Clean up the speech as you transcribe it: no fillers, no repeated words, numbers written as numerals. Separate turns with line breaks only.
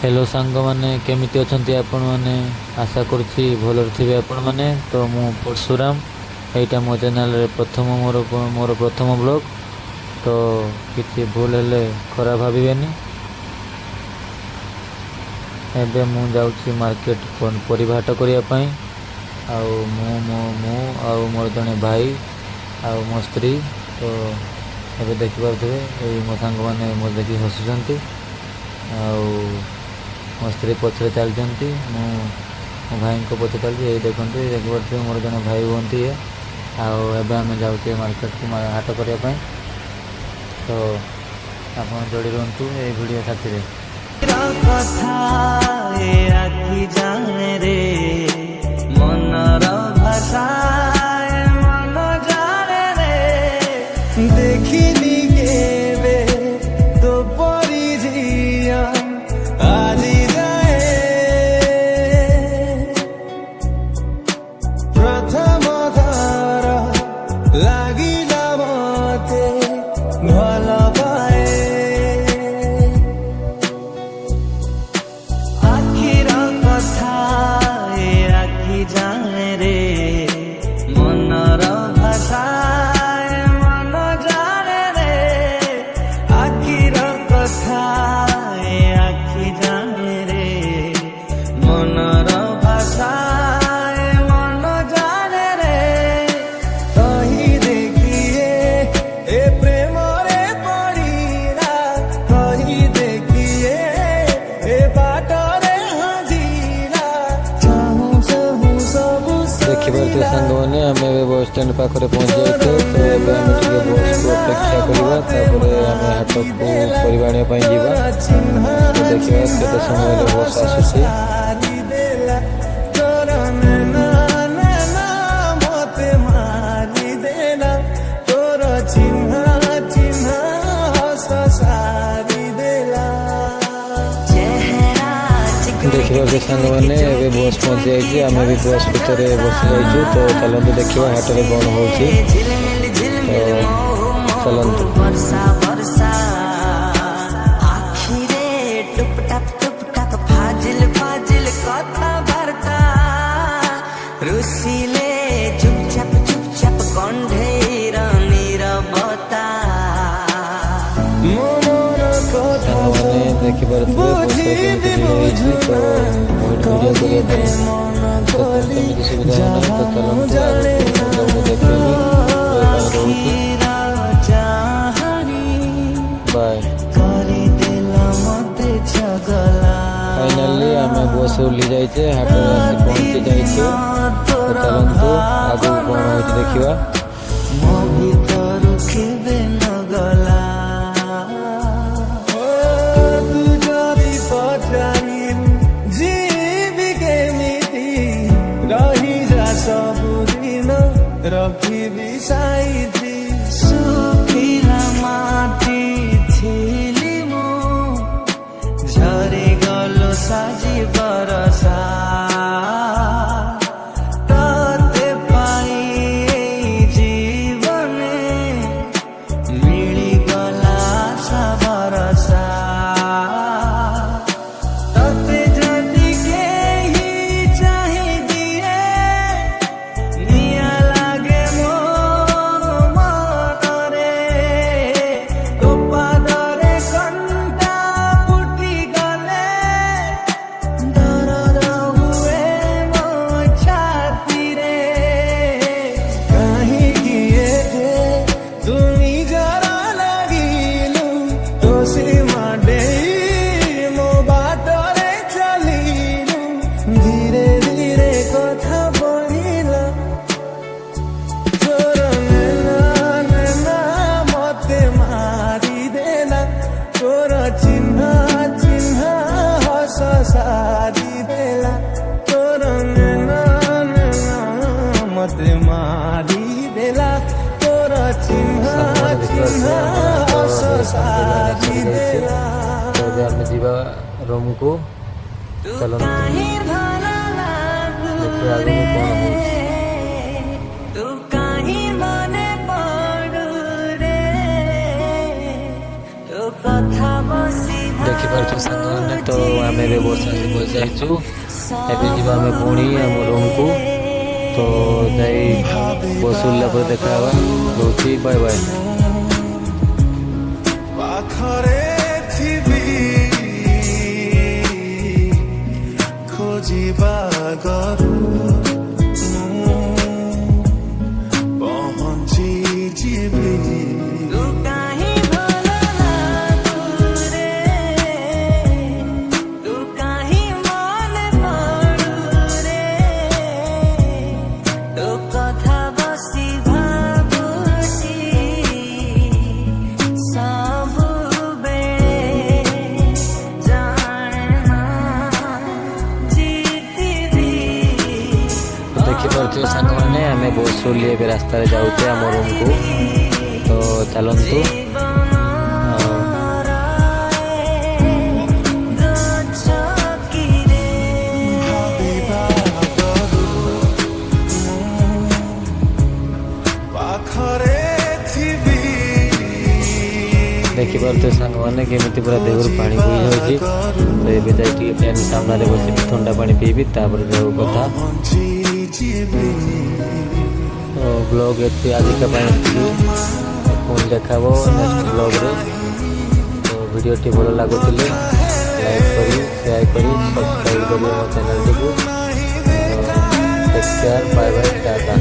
Hello सांग मैंने केमिति अछंती आपण मैंने आशा करुच्ची भलर थे आपण मैंने तो मु परशुराम यहाँ मो चैनल प्रथम मोर प्रथम ब्लॉग तो किसी भूल हेले खराब भावेनि। एबे मु जाऊँ मार्केट परिवा हाट करने मोर जड़े भाई आउ मो स्त्री तो एबे देखिपे मो सांग मैंने मो देखी हसुँच मो स्त्री पछरे चलती मो भाई को पछे चलती ये देखते देखिए मोर जन भाई हमें ये आम जाऊे मार्केट को हाट करने तो आप जोड़ी रुहतु ये वीडियो साथी देखिए सांग मैंने आम बस स्टैंड पाखे पहुँच जाए तो आम बस को अपेक्षा करवा आम हाट को परिवा आने तो देखिए केते समय बस आसूसी देखिए सांग मैंने बस पहुँच जाइए आम भी बस भितर बस जाइए तो चलते देखा हाट में कौन हो देखिए फाइनाली आम बस उल्ली जाइए हाट में पहुँची जाइए चलतु आगे कौन हो देखा
रखी साइथी सुखिला माटी थिली मु झरी गलो साजी बरसा तते पाई जीवने मिली गला आशा भरसा तते जदि केही चाहि दिए निया मारी देला तोर चिन्ह चिन्ह सारी देला
जीवा रूम को चलो
तू कहीं मने पड़ू रे तो कथा बसी
ଦେଖିପାରୁଛୁ ସାଙ୍ଗମାନେ, ତ ଆମେ ଏବେ ବସିଯାଇଛୁ। ଏବେ ଯିବା ଆମେ ପୁଣି ଆମ ରୁମ୍କୁ। ତ ଯାଇ ବସ୍ ଉଠିଲା ପରେ ଦେଖା ହେବା। ରହୁଛି, ବାଏ ବାଏ।
ପାଖରେ ଥିବି ଖୋଜିବା ଗରୁ ପହଞ୍ଚି ଯିବି।
ଦେଖିପାରୁଥିବେ ସାଙ୍ଗମାନେ, ଆମେ ବସ୍ ଓହ୍ଲେଇ ଏବେ ରାସ୍ତାରେ ଯାଉଛେ ଆମ ରୁମ୍କୁ। ତ ଚାଲନ୍ତୁ। ଦେଖିପାରୁଥିବେ ସାଙ୍ଗମାନେ କେମିତି ପୁରା ଦେହରୁ ପାଣି ବୋହି ଯାଉଛି। ତ ଏବେ ଯାଇ ଟିକେ ଫ୍ୟାନ୍ ସାମ୍ନାରେ ବସିକି ଥଣ୍ଡା ପାଣି ପିଇବି, ତାପରେ ଯାଉ କଥା। ବ୍ଲଗ୍ ଏତେ ଆଜିକା ପାଇଁ ପୁଣି ଦେଖାବ ନେକ୍ସଟ ବ୍ଲଗ୍ରେ। ତ ଭିଡ଼ିଓଟି ଭଲ ଲାଗୁଥିଲେ ଲାଇକ୍ କରି, ସେୟାର କରି, ସବସ୍କ୍ରାଇବ୍ କରି ମୋ ଚ୍ୟାନେଲଟିକୁ। Take care, bye bye, Tata.